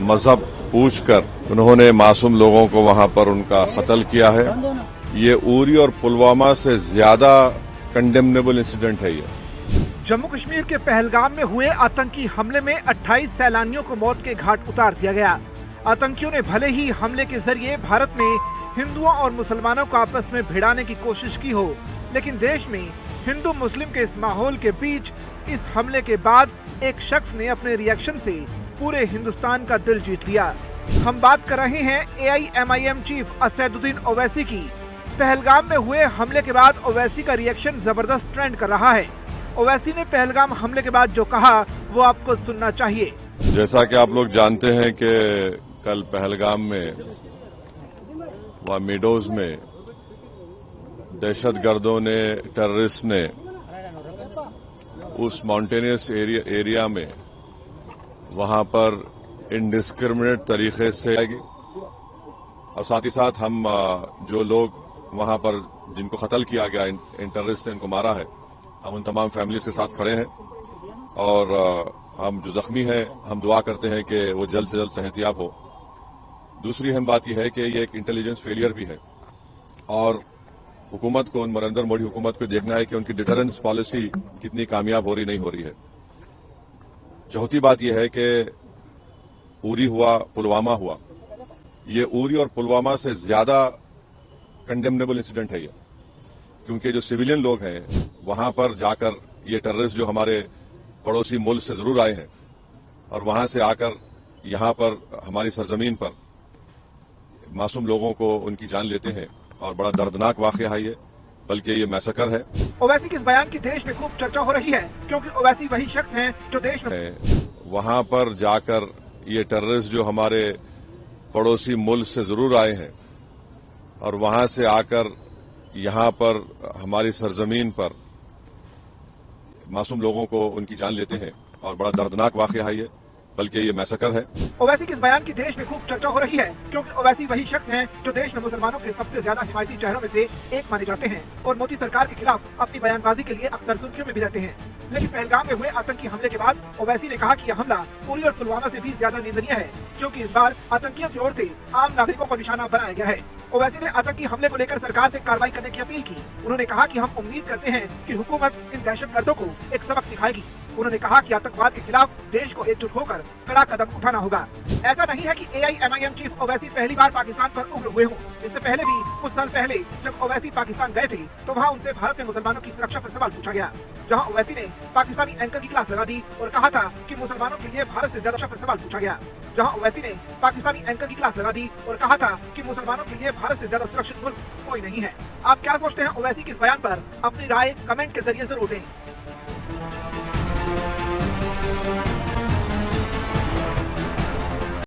मजहब पूछकर उन्होंने मासूम लोगों को वहां पर उनका कत्ल किया है। ये उरी और पुलवामा से ज्यादा कंडेमनेबल इंसिडेंट है। ये जम्मू कश्मीर के पहलगाम में हुए आतंकी हमले में 28 सैलानियों को मौत के घाट उतार दिया गया। आतंकियों ने भले ही हमले के जरिए भारत में हिंदुओं और मुसलमानों को आपस में भिड़ाने की कोशिश की हो, लेकिन देश में हिंदू मुस्लिम के इस माहौल के बीच इस हमले के बाद एक शख्स ने अपने रिएक्शन से पूरे हिंदुस्तान का दिल जीत लिया। हम बात कर रहे हैं AIMIM चीफ असदुद्दीन ओवैसी की। पहलगाम में हुए हमले के बाद ओवैसी का रिएक्शन जबरदस्त ट्रेंड कर रहा है। ओवैसी ने पहलगाम हमले के बाद जो कहा वो आपको सुनना चाहिए। जैसा कि आप लोग जानते हैं कि कल पहलगाम में वहाँ मीडोज में दहशतगर्दों ने, टेररिस्ट ने उस माउंटेनियस एरिया में वहां पर इनडिस्क्रिमिनेट तरीके से आएगी और साथ ही साथ हम जो लोग वहां पर जिनको कत्ल किया गया, इन टेररिस्ट ने इनको मारा है, हम उन तमाम फैमिलीज के साथ खड़े हैं और हम जो जख्मी हैं हम दुआ करते हैं कि वो जल्द से जल्द सेहतियाब हो। दूसरी अहम बात यह है कि ये एक इंटेलिजेंस फेलियर भी है और हुकूमत को, नरेंद्र मोदी हुकूमत को देखना है कि उनकी डिटरेंस पॉलिसी कितनी कामयाब हो रही नहीं हो रही है। चौथी बात यह है कि उरी हुआ, पुलवामा हुआ, ये उरी और पुलवामा से ज्यादा कंडेमनेबल इंसिडेंट है ये, क्योंकि जो सिविलियन लोग हैं वहां पर जाकर ये टेररिस्ट जो हमारे पड़ोसी मुल्क से जरूर आए हैं और वहां से आकर यहां पर हमारी सरजमीन पर मासूम लोगों को उनकी जान लेते हैं और बड़ा दर्दनाक वाकया है ये, बल्कि ये मैसेकर है। ओवैसी के इस बयान की देश में खूब चर्चा हो रही है, क्योंकि ओवैसी वही शख्स हैं जो देश में वहां पर जाकर ये टेररिस्ट जो हमारे पड़ोसी मुल्क से जरूर आए हैं और वहां से आकर यहां पर हमारी सरजमीन पर मासूम लोगों को उनकी जान लेते हैं और बड़ा दर्दनाक वाकया है ये, बल्कि ये मैसेकर है। ओवैसी के इस बयान की देश में खूब चर्चा हो रही है, क्योंकि ओवैसी वही शख्स हैं जो देश में मुसलमानों के सबसे ज्यादा हिमायती चेहरों में से एक माने जाते हैं और मोदी सरकार के खिलाफ अपनी बयानबाजी के लिए अक्सर सुर्खियों में भी रहते हैं। लेकिन पहलगाम में हुए आतंकी हमले के बाद ओवैसी ने कहा कि यह हमला उरी और पुलवामा से भी ज्यादा निंदनीय है, क्योंकि इस बार आतंकियों की ओर से आम नागरिकों को निशाना बनाया गया है। ओवैसी ने आतंकी हमले को लेकर सरकार से कार्रवाई करने की अपील की। उन्होंने कहा कि हम उम्मीद करते हैं कि हुकूमत इन दहशतगर्दों को एक सबक सिखाएगी। उन्होंने कहा कि आतंकवाद के खिलाफ देश को एकजुट होकर कड़ा कदम उठाना होगा। ऐसा नहीं है कि AIMIM चीफ ओवैसी पहली बार पाकिस्तान पर उग्र हुए हों। इससे पहले भी कुछ साल पहले जब ओवैसी पाकिस्तान गए थे तो वहाँ उनसे भारत में मुसलमानों की सुरक्षा पर सवाल पूछा गया, जहाँ ओवैसी ने पाकिस्तानी एंकर की क्लास लगा दी और कहा था कि मुसलमानों के लिए भारत से ज्यादा पर सवाल पूछा गया, जहाँ ओवैसी ने पाकिस्तानी एंकर की क्लास लगा दी और कहा था कि मुसलमानों के लिए भारत से ज्यादा सुरक्षित मुल्क कोई नहीं है। आप क्या सोचते हैं ओवैसी के इस बयान पर? अपनी राय कमेंट के जरिए जरूर दें।